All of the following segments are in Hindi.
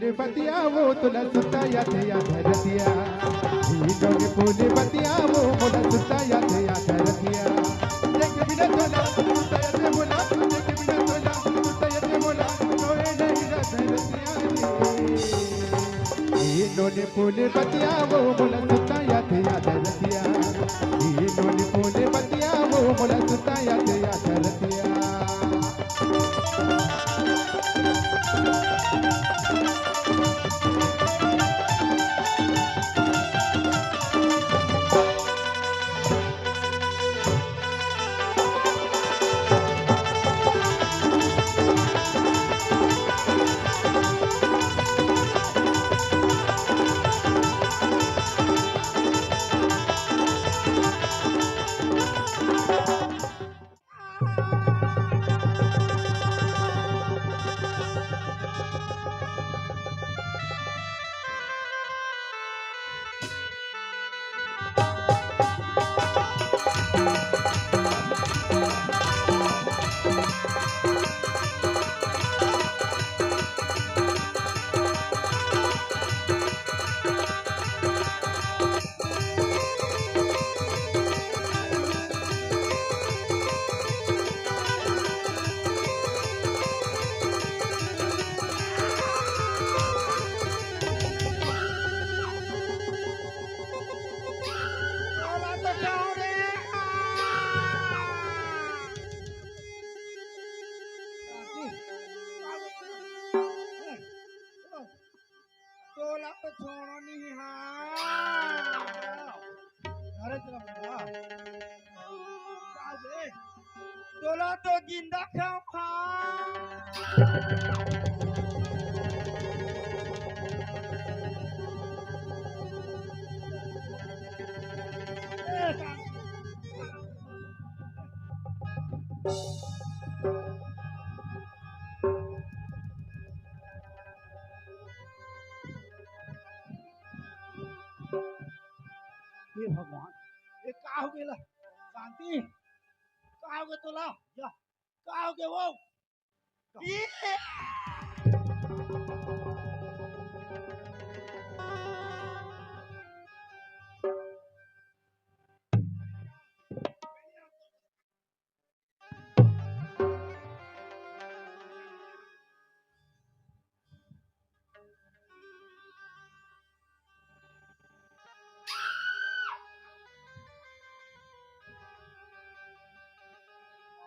फूले बतिया वो तुला सुता या धरतिया हीनों ने फूले बतिया वो मोला सुता या धरतिया देख बिना तोला सुता या मोला देख बिना तोला सुता या मोला कोई नहीं धरतिया हीनों ने फूले बतिया वो मोला सुता या धरतिया हीनों ने फूले बतिया वो मोला सुता या धरतिया तोला तो जिंदा खाओ खा हे भगवान ये का हो गेला शांति का हो गए तोला या का हो गए वो ये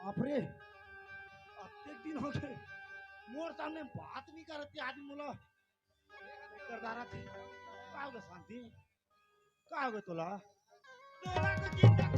बापरे अत्येक दिन हो गए मोर सामने बात नहीं करते आदमी मुला करदारा थे का हो गए शांति का हो गए तोला तोला तो जिंदा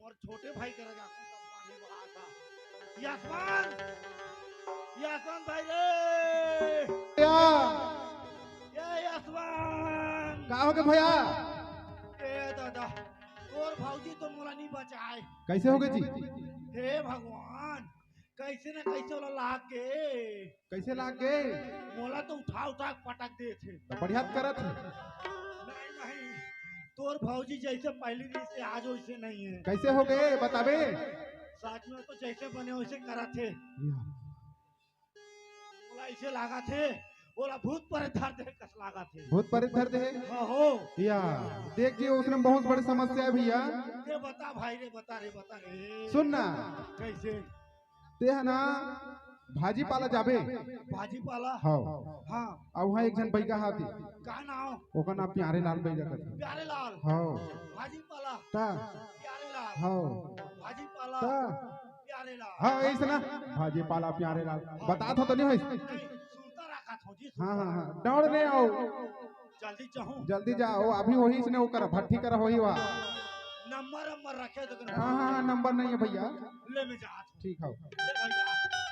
और छोटे भाई का रजा पानी बहा था यशमान भाई रे ये यशमान का हो गए भैया ए दादा और भाऊजी तो मोला नहीं बचाए कैसे हो गए जी हे भगवान कैसे ना कैसे वाला लाग के कैसे लाग गए मोला तो उठा उठा पटक दे थे तो बढ़िया करत है नहीं तोर भाऊजी जैसे पहली दिन से आज वैसे नहीं है कैसे हो गए बतावे सच में तो जैसे बने वैसे करा थे बोला ऐसे लागा थे बोला भूत पर धर दे कस लागा थे भूत पर धर दे हो या देखिए उसने बहुत बड़ी समस्या है भैया ये बता भाई रे बता रे सुन ना कैसे ते है ना भाजी पाला जाबे भाजी पाला हाँ हाँ अब वहाँ एक जन बैगा हाथी का नाम ओकर नाम प्यारे लाल बैगा कर प्यारे लाल हाँ भाजी पाला ता प्यारे लाल हाँ भाजी पाला ता प्यारे प्यारे लाल हाँ ऐसा भाजी पाला प्यारे लाल बता था तो नहीं है सुनता रखा था जी हाँ हाँ हाँ दौड़ ले आओ जल्दी चाहूं जल्दी जाओ अभी वही इसने वो कर भट्टी कर वही हुआ नंबर नंबर रखे तो हाँ हाँ हाँ, नंबर नहीं है भैया ले मैं जा ठीक है ले भाई जा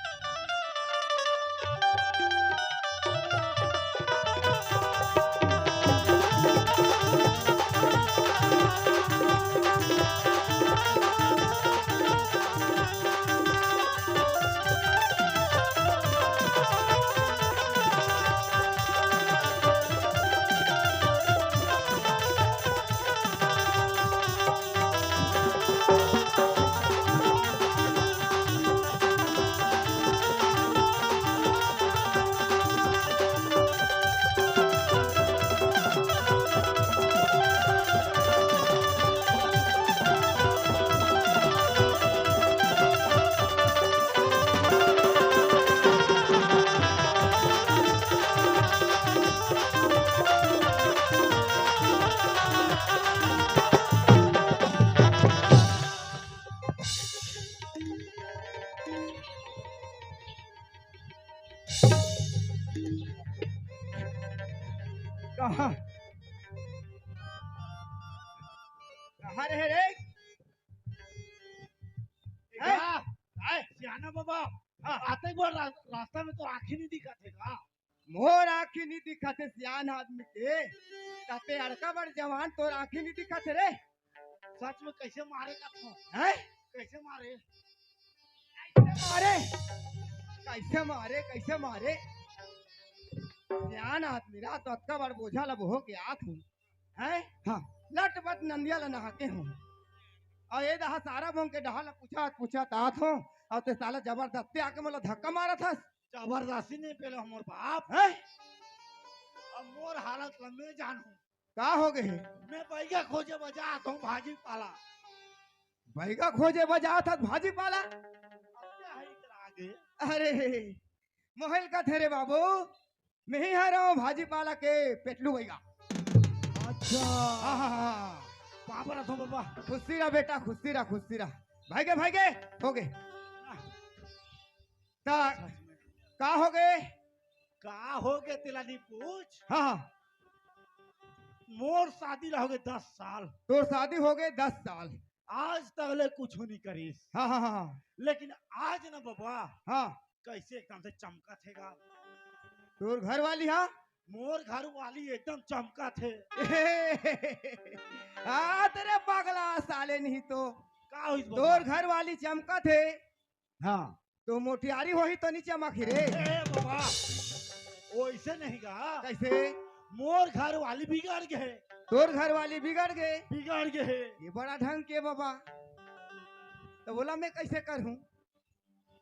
कहाँ कहाँ रहे रे सियाना बाबा आते ही रास्ता में तो आँखें नहीं दिखा थे का मोर आँखी नहीं दिखते सियान आदमी के ताते अड़का बड़ जवान तोर आँखी नहीं दिखते रे सच में कैसे मारे का था हैं कैसे मारे मारे कैसे मारे कैसे मारे सियान आदमी रा तो अक्का बड़ बोझा लब हो के आत हूँ हैं हाँ लट बट नंदिया ला नहाके हूँ और ये दहा सारा भोंग के डहा ला पूछा तात हूँ और ते साला जबरदस्ती आके मोला धक्का मारा था जबरदस्ती नहीं पहले हमार बाप हैं अब मोर हालत लंबे जानू का हो गए मैं बैगा खोजे बजा आता हूँ भाजी पाला बैगा खोजे बजा था भाजी पाला अब क्या है इधर आगे अरे मोहल का थे रे बाबू मैं ही आ रहा हूँ भाजी पाला के पेटलू बैगा अच्छा हाँ हाँ हाँ पापा रखो बाबा खुशी रहा बेटा खुशी रहा भागे हो गए ता का हो गए का हो गए तिलानी पूछ हाँ हाँ मोर शादी रहोगे 10 साल तो शादी हो गए 10 साल आज तक कुछ नहीं करीस हाँ हाँ हाँ लेकिन आज ना बाबा हाँ कैसे एकदम से चमका थेगा तोर घर वाली हाँ मोर घर वाली एकदम चमका थे हाँ तेरे पगला साले नहीं तो का हुई तोर घर वाली चमका थे हाँ तो मोटियारी होही तो नहीं चमक रे ए बाबा वैसे नहीं गा कैसे मोर घर वाली बिगड़ गए तोर घर वाली बिगड़ गए ये बड़ा ढंग के बाबा तो बोला मैं कैसे करूं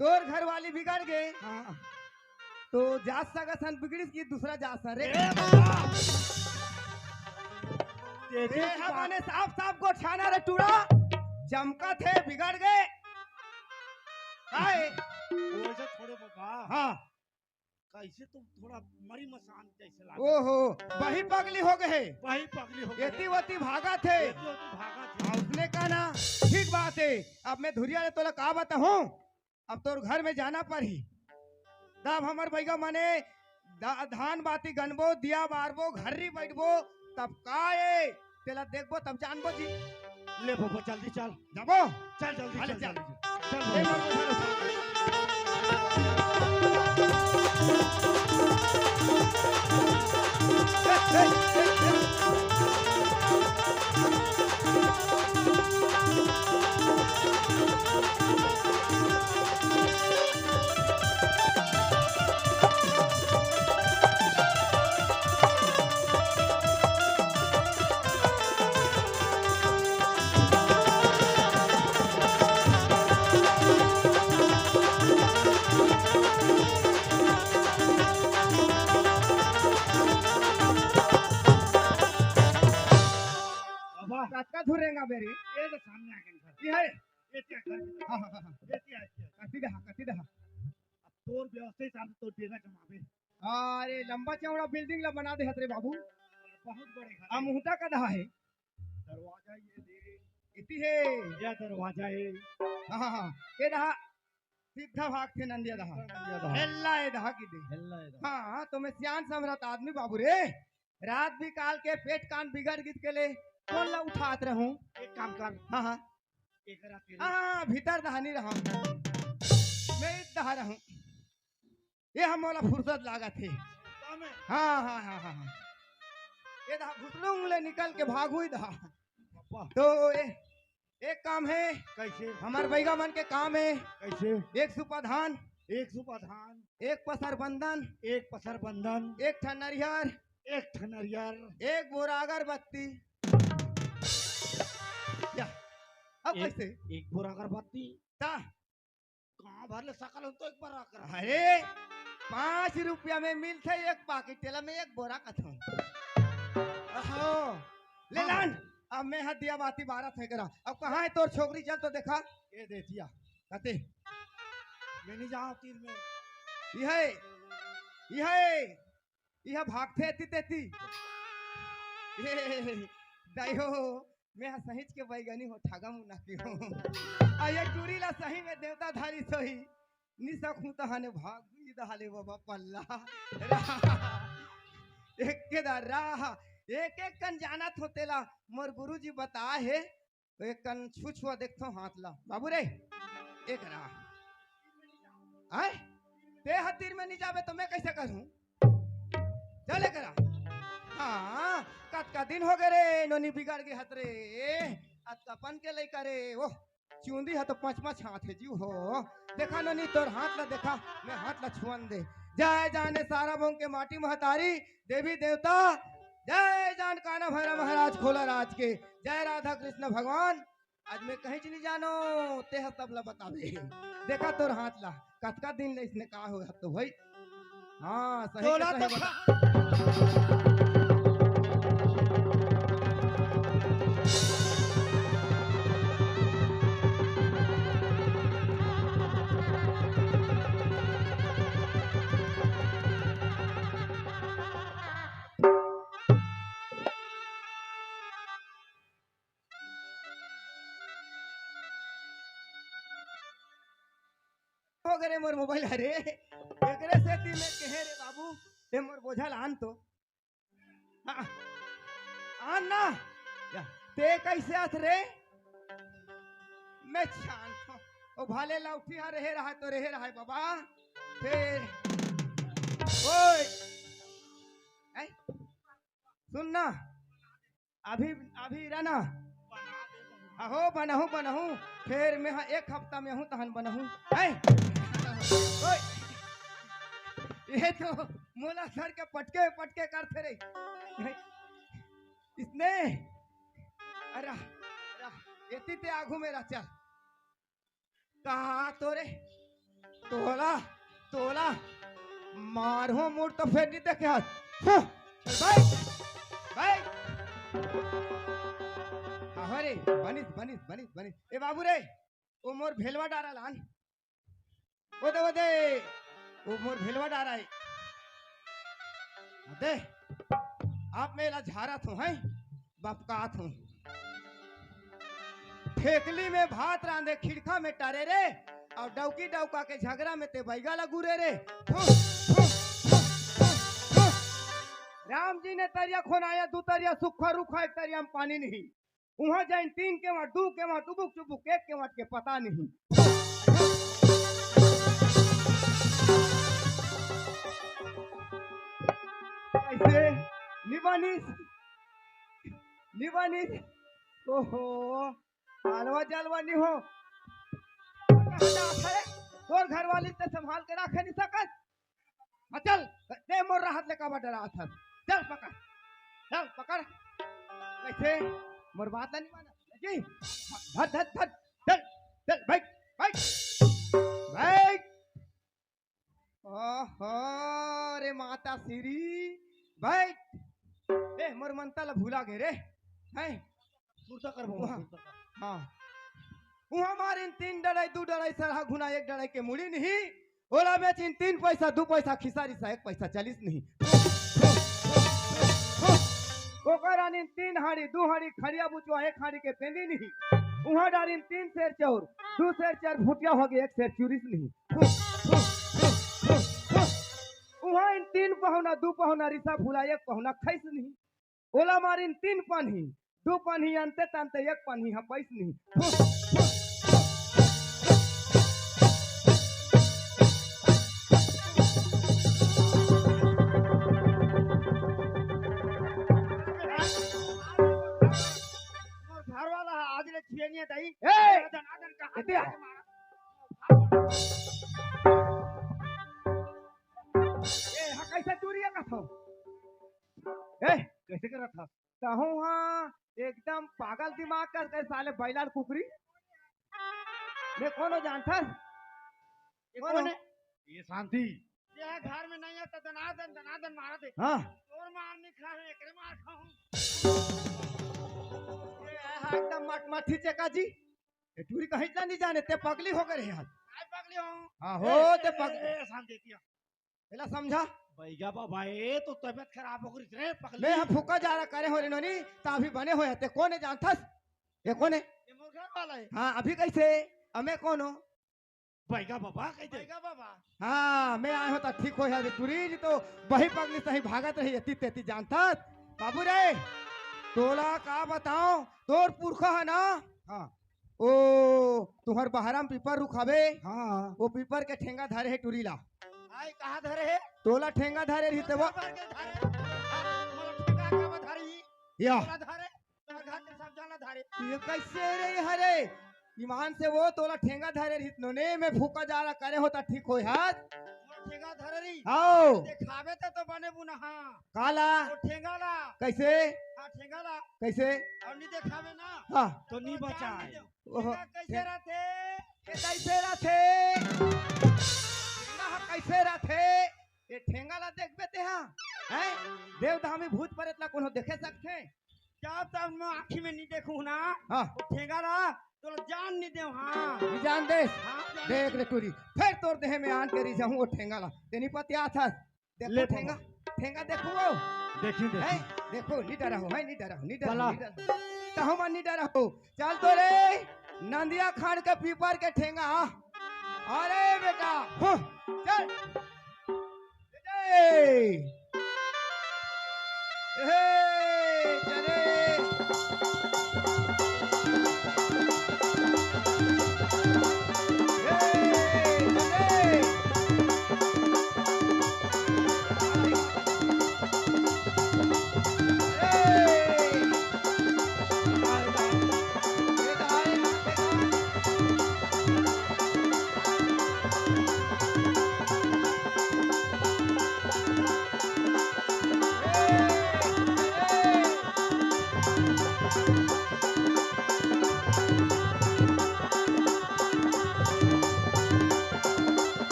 तोर घर वाली बिगड़ गए हाँ तो जात सगा सन बिगड़ी की दूसरा जात सा रे ए बाबा ए हमने साफ को छाना रे टूड़ा चमका थे बिगड़ गए वैसे थोड़े बाबा हाँ कैसे तुम थोड़ा मरी मसान जैसे लगा ओहो वही पगली हो गए वही पगली हो एती वती भागा थे भागा हाँ, उसने कहा ना ठीक बात है अब मैं धुरिया ने तोला कहा बताऊं अब तोर घर में जाना पड़ी तब हमार बैगा माने धान बाती गनबो दिया बारबो घर्री बैठबो तब का तेला देखबो तब जानबो जी ले बाबा जल्दी चल जाबो चल जल्दी अरे चल चल। चल ए मर बाबा का धुरेगा मेरी ये तो सामने आके घर ये है ये क्या घर हाँ हाँ हाँ ये क्या कति दहा अब तोर व्यवस्था हिसाब से तो देना जमावे अरे लंबा चौड़ा बिल्डिंग ला बना दे हतरे बाबू बहुत बड़े घर आ मुहटा का दहा है दरवाजा ये दे इति है यह दरवाजा है हाँ हाँ हाँ ये दहा सीधा भाग थे नंदिया दहा नंदिया दहा। हेल्ला ए दहा की दे हेल्ला है दा। हाँ तो मैं सियान समरत आदमी बाबू रे रात भी काल के पेट कान बिगड़ गित के ले कौन ला उठात रहूं एक काम कर, हाँ हाँ एक रात तेरी हाँ भीतर दहानी रहा मैं इत दहा रहूं ये हम वाला फुर्सत लागत है काम है। हाँ हाँ हाँ हाँ हाँ ये दहा घुसलूंग ले निकल के भागू ही दहा पापा तो एक काम है कैसे हमार बैगा मन के काम है कैसे? एक सुपा धान एक सुपा धान, एक पसर बंधन एक पसर बंधन, एक ठन नरियर एक ठनरियर, एक बोरा अगरबत्ती या अब एक- कैसे एक बोरा अगरबत्ती। ता कहाँ भर ले सकल हो तो एक बार आकर। अरे 5 रुपया में मिलते एक पाकिट तेला में एक बोरा कथम अहो ले लान अब मैं हाथ दिया बाती 12 थे करा अब कहाँ है तोर छोकरी चल तो देखा ये देतिया कते मैं नहीं जाऊँ तीर में। यह भागते एती तेती ये दाइयो मैं सहित के बैगनी हो ठागा मुना की हो आ ये टूरी ला सही में देवता धारी सही नि सकूं तहाने भाग भी दहाले बाबा पल्ला एक के दारा एक एक कन जानत होतेला मोर गुरुजी बता है तो एक कन छुछुआ देखतो हाथ ला बाबू रे एक रा आए ते हतीर में नहीं जावे तो मैं कैसे करूं चले करा हाँ कत का दिन हो गए रे नोनी बिगड़ गए हत रे आज कपन के लई करे वो चूंदी है तो 5-5 हाथ है जीव हो देखा नोनी तोर हाथ ला देखा मैं हाथ ला छुअन दे जय जाने सारा भोंग के माटी महतारी देवी देवता जय जान काना भैरा महाराज खोला राज के जय राधा कृष्ण भगवान आज मैं कहीं नहीं जानो ते सब ला बतावे देखा तोर हाथ ला कतका दिन ले इसने कहा हो तो भाई हाँ सही के तोला सही तो बता हो गए रे मोर मोबाइल अरे एकरे से ती में कहे रे बाबू ए मोर बोझल आन तो हाँ, आन ना या ते कैसे आत रे मैं छान था ओ भाले लौटी हा रहे रहा तो रहे रहा है बाबा फिर ओए ऐ सुन ना अभी अभी रहना अहो बनहूं बनहूं फिर मैं हाँ एक हफ्ता में हूँ तहन बनहूं है ओए ये तो मोला सर के पटके पटके करते रहे इसने अरे इतनी ते आगू मेरा चल कहा तोरे तोला तोला मारो मुड़ तो फिर नहीं देखे हाथ भाई भाई अरे बनिस बनिस बनिस बनिस ए बाबू रे ओ मोर भेलवा डारा लान ओ दे ओ मोर भेलवा डारा है दे आप मेला झारत हूँ हैं बपकात हूँ ठेकली में भात रांधे खिड़का में टारे रे और डौकी डौका के झगड़ा में ते बैगा लगू रे रे राम जी ने तरिया खोनाया दू तरिया सुखा रुखा एक तरिया में पानी नहीं वहां जाइन 3 के वहां 2 के वहां टुबुक टुबुक 1 के वहां के पता नहीं ऐसे निबानिस निबानिस ओहो हालवा जलवा नहीं हो तोर घर वाली ते संभाल के रखे नहीं सकत चल दे मोर राहत ले का डरा था चल पकड़ कैसे मोर बात नहीं माना जी धर धर धर चल चल भाई भाई भाई ओहो रे माता श्री भाई ए मोर मनता ला भूला गए रे हैं सुरता कर वहाँ। सुरता कर। हाँ वो हमारे 3 डराई 2 डराई सरहा गुना 1 डराई के मुड़ी नहीं ओला बेचिन 3 पैसा 2 पैसा खिसारी सा 1 पैसा 40 नहीं कोकरानी 3 हाड़ी 2 हाड़ी खड़िया बुचवा 1 हाड़ी के पेंदी नहीं वहां डारिन 3 शेर चौर 2 शेर 4 फुटिया हो गए 1 शेर चूरिस नहीं वहाँ इन 3 पहुना 2 पहुना रिसा फुला 1 पहुना खैस नहीं ओला मारिन 3 पानी 2 पानी अंते तंते 1 पानी हाँ पैस नहीं मोर घर वाला आज ले छियनिया दई ए दनादन का इते आ। ए हाँ कैसे चूरिया का था ए कैसे कर रहा था कहूँ हाँ एकदम पागल दिमाग कर साले बैलाल कुकरी मैं कौन हो जानता ये कौन कौन है? है ये शांति ये घर में नहीं आता दनादन दनादन मारा दे हाँ और मार नहीं खा है एकरे मार खाऊं ये हाँ एकदम मट मठी चका जी ये टूरी कहीं इतना नहीं जाने ते पगली हो गए यार काय पगली हूं हाँ हो ते पगली ए शांति किया पहला समझा भैया बाबा ए तो तबीयत खराब हो गई रे पगली मैं यहाँ फूका जा रहा करे हो रे नोनी तो अभी बने हुए ते कौन है जानता ये कौन है ये मोर घर वाला है हाँ अभी कैसे हमें कौन हो भैया बाबा कहते भैया बाबा हाँ मैं आया हूँ तो ठीक हो यार टूरी जी तो वही पगली सही भागत रही अति तेती जानता बाबू रे तोला का बताओ तोर पुरखा है ना हां ओ तुम्हार बहराम पीपर रुखावे हां वो पीपर के ठेंगा धारे है टूरी ला आई कहां धरे है तोला ठेंगा धारे रही ते वो घर के धारे मोर ठेका का धारी या तोला धारे तोर घर के सब जाला धारे ये कैसे रे हरे ईमान से वो तोला ठेंगा धारे रही नोने में फूका जा रहा करे होता ठीक हो हाथ मोर ठेका धरे री आओ देखावे तो बने बुना हां काला वो ठेंगा ला कैसे हां ठेंगा ला कैसे और नहीं देखावे ना हाँ तो नहीं बचाए ओहो कैसे रहते ये कैसे रथे ठेंगा हाँ कैसे रथे ये ठेंगा ला देख बेते हाँ हैं देवधामी भूत प्रेत ला कोनो देखे सकते क्या तब मैं आँखी में नहीं देखूं ना हाँ ठेगा ला तो जान नहीं दे हां ये जान दे हां देख रे टूरी फिर तोर देह में आन के रिझा हूँ वो ठेंगा ला तेनी पतिया था ले देखो ठेंगा ठेंगा देखो वो देखिए है देखो नहीं डरा हो है नहीं डरा हो नहीं डरा भला। हो, नहीं डरा हो। कहूँ मैं नहीं डरा हो चल तो रे नंदिया खान के पीपर के ठेंगा अरे बेटा हो चल ए चले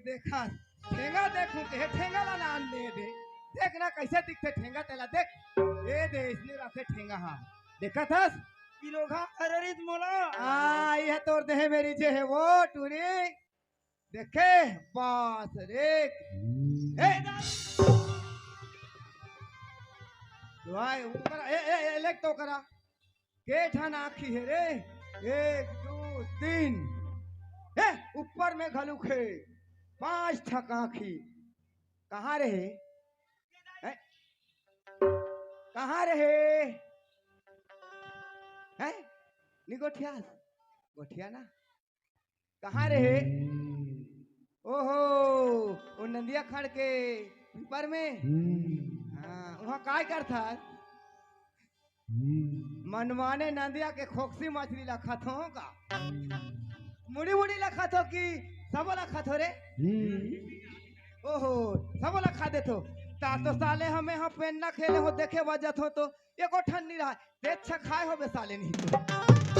देखा ठेंगा देखूं के ठेंगा ला नाम दे दे देखना कैसे दिखते ठेंगा तेला देख ये दे इसने रखे ठेंगा हाँ देखा था किलोघा अरे मोला आ ये तोर देह मेरी जे है वो टूरी देखे बास रे ए दुआई ऊपर ए लेक तो करा के ठान आखी है रे 1 2 3 ए ऊपर में घलुखे 5 ठक आखी कहाँ रहे हैं? कहाँ रहे हैं निगोठिया गोठिया ना कहाँ रहे ओहो वो नंदिया खड़ के ऊपर में हाँ वहाँ काय करता मनमाने नंदिया के खोखसी मछली लखत हो का मुड़ी मुड़ी लखत हो कि सब लखत हो रे ओहो सब लखा देतो ता तो साले हमें हम पेन ना खेले हो देखे वजत हो तो एको ठन नहीं रहा ते छखाए हो बे साले नहीं तो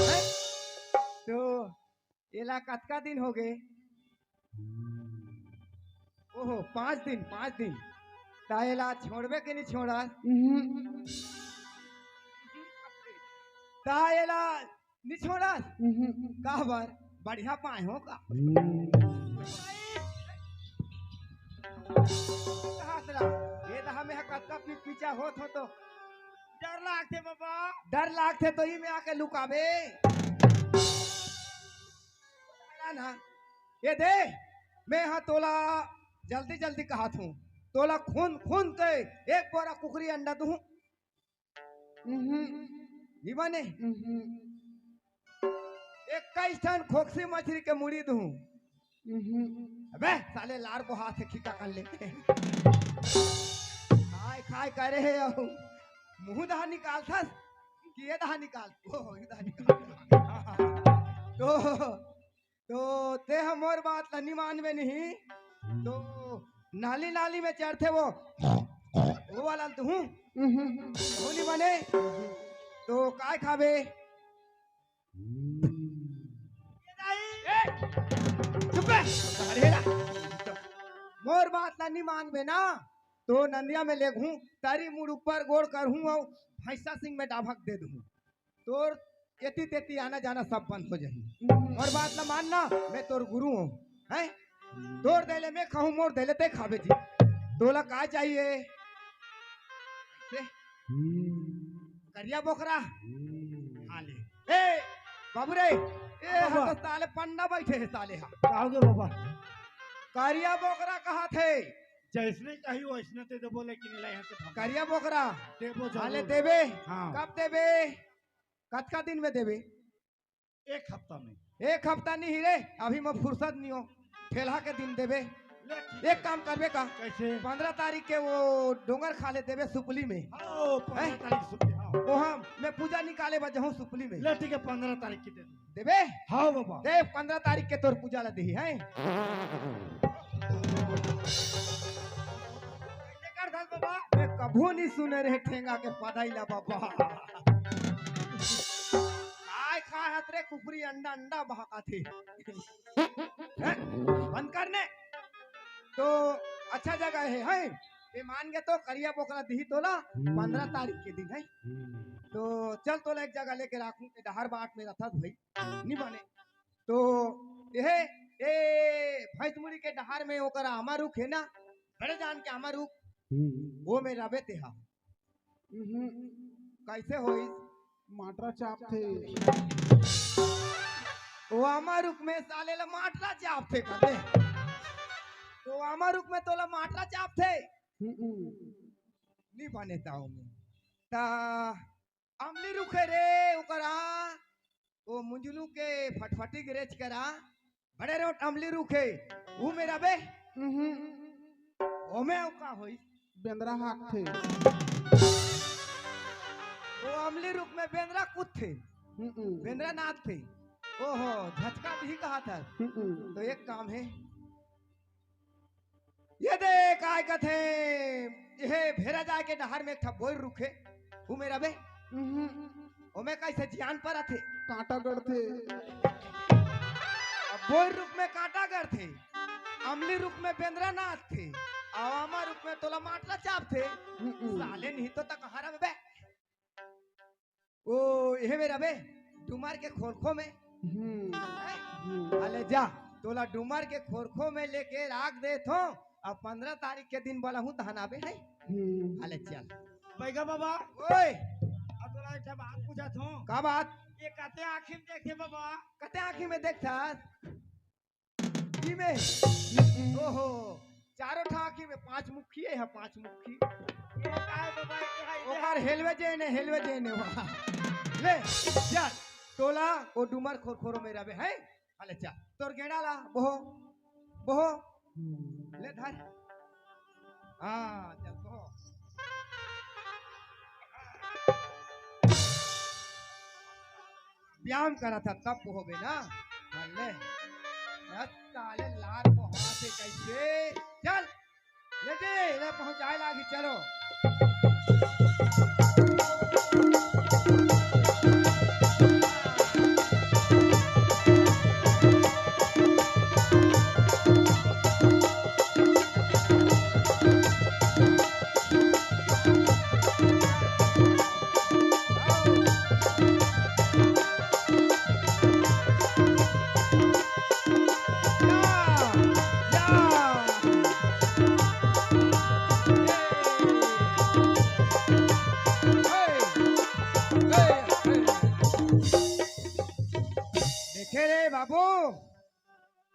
हैं? तो एला कतका दिन हो गए ओहो 5 दिन ताएला छोड़बे के नहीं छोड़ा ताएला नहीं छोड़ा का बार बढ़िया पाए हो का ये तो हमें कतका पीछा होत हो तो डर लागते बाबा डर लागते तो ही में आके लुकावे ना ये दे मैं हाँ तोला जल्दी कहा थू तोला खून के एक बोरा कुकरी अंडा दूं बने 21 टन खोखसी मछली के मुड़ी दूं अबे साले लार को हाथ से खींचा कर लेते खाए करे है मुंह दहा निकाल था कि ये दहा निकाल ये दहा निकाल तो ते हम और बात नहीं मानवे नहीं तो नाली में चढ़ते वो वाला तू नहीं बने तो काय खावे मोर बात नहीं मानवे ना तो नंदिया में ले घूं तारी मुड़ ऊपर गोड़ कर हूं और भैंसा सिंह में डाभक दे दूं तोर एती तेती आना जाना सब बंद हो जाही और बात ना मानना मैं तोर गुरु हूँ हैं तोर देले मैं खाऊं मोर देले ते खावे जी तोला का चाहिए करिया बोकरा हाले ए बाबू रे ए हम तो साले पन्ना बैठे है साले हा आओगे बाबा करिया बोकरा कहाँ थे जैसने चाहिए वैसने ते देबो लेकिन ला यहाँ से करिया बोकरा देबो हाले देबे हाँ कब देबे कतका दिन में देबे 1 हफ्ता में 1 हफ्ता नहीं रे अभी मैं फुर्सत नहीं हो ठेला के दिन देबे एक काम करबे का कैसे 15 तारीख के वो डोंगर खा ले देबे सुपली में ओ 15 तारीख सुपली हाँ वहाँ मैं पूजा निकाले बजहूँ सुपली में ले ठीक है 15 तारीख की दे देबे हाँ बाबा दे 15 तारीख के तोर पूजा ला दही है बाबा मैं कभू नहीं सुने रहे ठेंगा के पधाई ला बाबा आय खा हाथ रे कुकरी अंडा बहाका थे बंद करने तो अच्छा जगह है ये मान गए तो करिया बोकरा दी तोला 15 तारीख के दिन है तो चल तोला एक जगह लेके राखूं के डहर बाट में रथा भाई नहीं बने तो ये भैंस मुड़ी के डहर में ओकरा अमारुख है ना बड़े जान के अमारुख वो में रबे ते हा कैसे होई माटरा चाप थे वो अमारुख में साले ला माटरा चाप थे कदे तो अमारुख में तोला माटरा चाप थे नहीं बने ताऊ में ता अमली रुखे रे ओकरा वो मुंजलू के फटफटी गिरेच करा बड़े रोट अमली रुखे वो मेरा बे ओमे का होई बेंद्रा हाथ थे वो अमली रुख में बेंद्रा कुछ थे बेंद्रा नाथ थे ओहो झटका भी कहा था तो एक काम है ये देख आय कथे ये भेरा जाए के डहर में एक बोल रुखे वो मेरा बे ओमे कैसे जियान पर आथे कांटा गढ़ थे बोल रुख में कांटा गढ़ थे अमली रुख में बेंद्रा नाथ थे आवामा रुख में तोला माटला चाप थे साले नहीं तो तक हरा बे ओ ये मेरा बे डुमार के खोलखो में अले जा तोला डूमर के खोरखो में लेके राख दे थो। अब 15 तारीख के दिन बोला हूँ धनाबे है। अले चल बैगा बाबा ओए अब तोला एक बात पूछा थो। का बात? ये कते आँखी में देखे बाबा? कते आँखी में देखता की में ओहो चारों ठा आँखी में 5 मुखी है 5 मुखी। ये काय बाबा ये ओकर हेलवे जेने वहाँ ले चल तोला ओ डूमर खोरखोरो में रबे है। अले चल तोर गेड़ा ला बोहो ले धर। हाँ चल बोहो व्यायाम करा था तब होबे ना। हाँ, ले ताले लार को हाथ से कैसे चल ले जे ले पहुंचाए लागी चलो।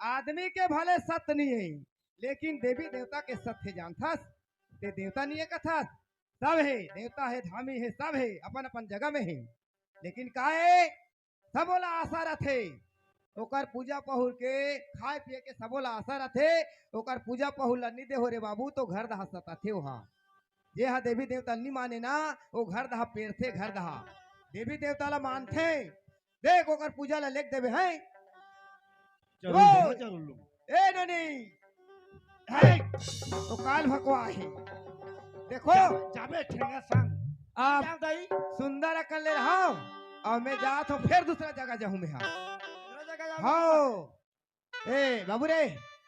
आदमी के भले सत्य नहीं है लेकिन देवी देवता के सत्य जानथस। ते देवता नहीं है कथस सब है देवता है धामी है सब है अपन अपन जगह में है। लेकिन का है सबोला आशा रथे ओकर पूजा पहुर के खाए पिए के सबोला आशा रथे ओकर पूजा पहुर लन्नी दे हो रे बाबू तो घर दहा सताथे वहाँ जे हा देवी देवता नहीं माने ना वो घर दहा पेरथे घर दहा देवी देवता ला मानथे। देख ओकर पूजा ला लेख देवे हैं जरूर ए ननी है तो काल भकवा है देखो जाबे ठेंगा संग आप क्या दाई सुंदर अकल ले रहा और मैं जात हूँ फिर दूसरा जगह जाऊँ मैं दूसरा जगह जाओ। हाँ ए बाबू रे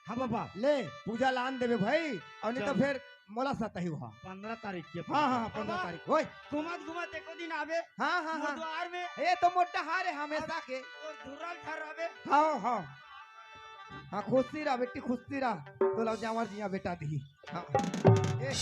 हाँ बाबा ले पूजा लान देवे भाई और नहीं तो चल। फिर मोला सता ही वहाँ 15 तारीख के हाँ हाँ 15 तारीख ओए घुमत घुमत एको दिन आवे हाँ हाँ हाँ द्वार में ये तो मोटा हार है हमेशा के और धुरल ठर आवे। हाँ हाँ हाँ खुशी रहा बेटी खुशी रहा तो लग जा हमार जिया बेटा दी हाँ ए